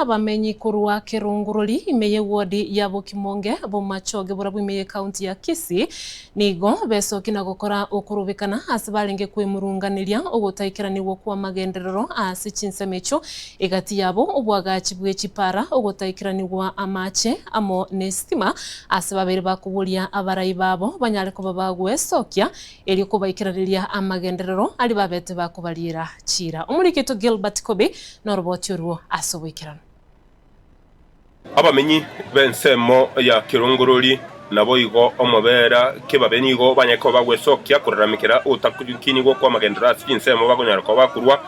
abamenyi kurwa Kirungururi imeye wodi ya Bokimonge bomachoge bora bwimeye county ya Kisii nigo besokina gukora ukurubikana asibarenge kwimurunganiria ugutaikiraniwo kwa magenderero asi chinsemecho igati yabo ubwagachi bw'ekipara ugutaikiraniwa amache amo nestima asibabere bakubulia abarayi babo banyale ko babagwesokia eri kubaikiraniria amagenderero ali babete bakubalira chira umurikito Gilbert Kobe noroboti ruo asobwikirana abamenyi bensemo ya Kirungururi nabo igo omobera kebabenigo banyako bagwesokia kuraramikira utakukinigo kwa magendera sinsemo bagonyara ko bakurwa.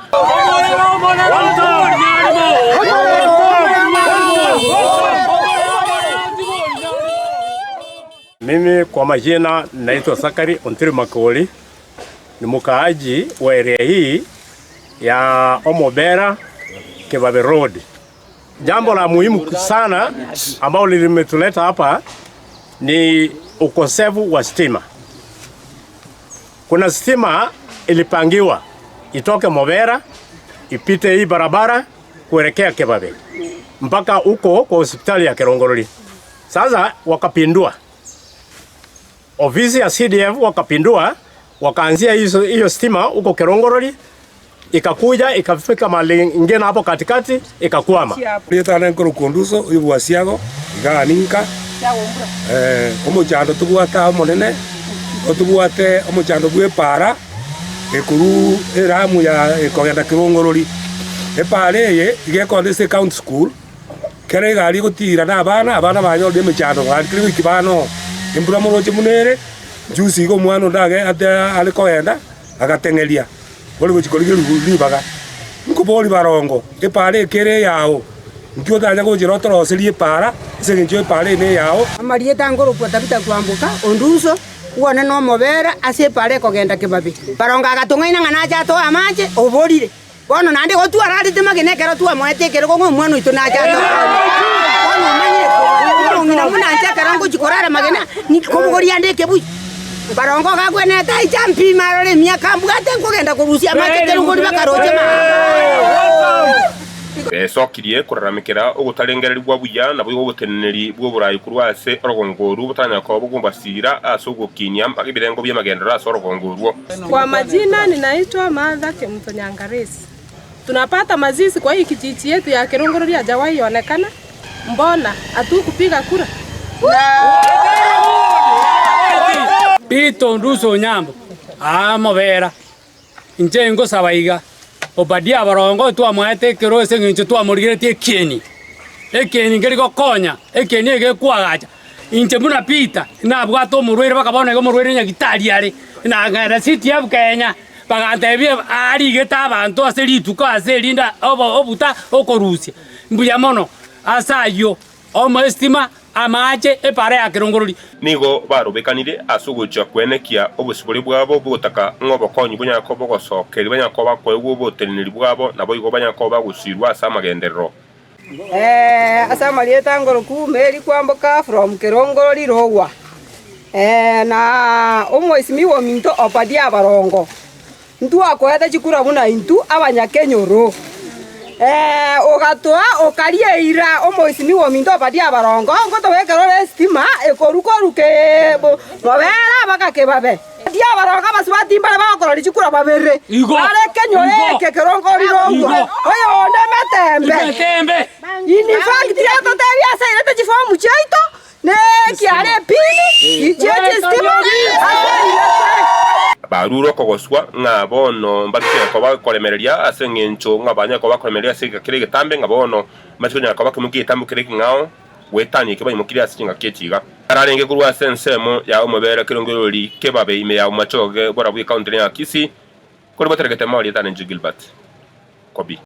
Mimi kwa majina naitwa Sakari Ontiri Makoli, ni mkaaji wa area hii ya Omobera Kebabe Road. Jambo la muhimu sana ambalo limetuleta hapa ni ukosefu wa stima. Kuna stima ilipangiwa itoke Mobera ipite hii barabara kuelekea Kebabe mpaka huko kwa hospitali ya Kirungururi. Sasa wakapindua ofisi ya CDF, wakapindua wakaanzia hiyo stima huko Kirungururi, ikakuja ikafika mahali ingine hapo katikati ikakwama. Leta nko rukunduso ibwasiago iganinka omuchando tubwata monene otubwate omuchando bwepara ekuru eramu ya ekogenda Kirungururi epareye igekondese county school kere gali gutira na abana banyode mechando gali kiri kibano imbura muroje munere juice go mwana ndage ate alikogenda agatengeria boli guchikorige libaga nkuboli barongo epare kere yao nkyo tanya go jiro toroserie para segenjo epare ne yao amarieta ngoro kwa tabita kwambuka onduso uone no Mobera ase pare kogenda Kebabe baronga agatungaina ngana jato amaje oborire bono nande go tu arari temagene kero tu amwete kero go mwana itu na jato bono manye ko ngina muna nja karango chikorara magena nikobugori ande kebu barongo gagwene tai champi marore miaka mbugate kugenda kurusia makete ngori bakaroje ma besokirie kuraramikira ugutarengererwa buya nabo uguteneri bwo burayi kurwase orogongoru butanya ko bugumbasira asugukinya mpaka ibirengo by'amagendera asorogongorwo. Kwa majina ninaitwa Martha Kemtonyangaresi. Tunapata mazizi kwa hii kijiji yetu ya Kirungururi hajawahi onekana. Mbona hatukupiga kura? Pito nduso nyambo Mobera injengo sabaiga obadia barongo twa mwete kirose nginche twa murigete ekeni ngeri gokonya ekeni egekwagacha inche muna pita na bwato murwere bakabona go murwere nyagitari ari na ngara city ya Kenya bagantebye ari geta abantu aserituka aserinda obuta okorusia mbuya mono asayo omestima amache epare ya Kirungururi nigo barubekanire asugucha kwenekia obusiburi bwabo butaka ngobokonyi bunyako bogosokeri banyako bakwewu boteneri bwabo nabo igo banyako bagusirwa asamagenderero. Asamalieta ngoro ku meri kwambuka from Kirungururi rogwa na omwesimi wo minto opadia barongo ntu akoeta chikura buna intu abanyakenyoro ogatwa okarie ira omwesimi wo minto opadia barongo ngoto wekerore stima ekorukoruke Mobera baka Kebabe dia barongo baswatimba bakorori chikura babere are kenyore Kirungururi rogwa oyo ndemetembe ini fact ya toteria sai na tifomu chaito ne kiare pili ijeje stima baruro kogoswa ngabono mbakira ko bakoremereria asengencho ngabanya ko bakoremereria sika kirege tambe ngabono matunya ko bakimugiye tambukire ngao wetani ke bayimukira asinga ketiga ararenge kurwa sensemo ya Omobera Kirungururi Kebabe ime ya machoge bora bwi county ya Kisii ko bateregete mali tane Gilbert Kobe.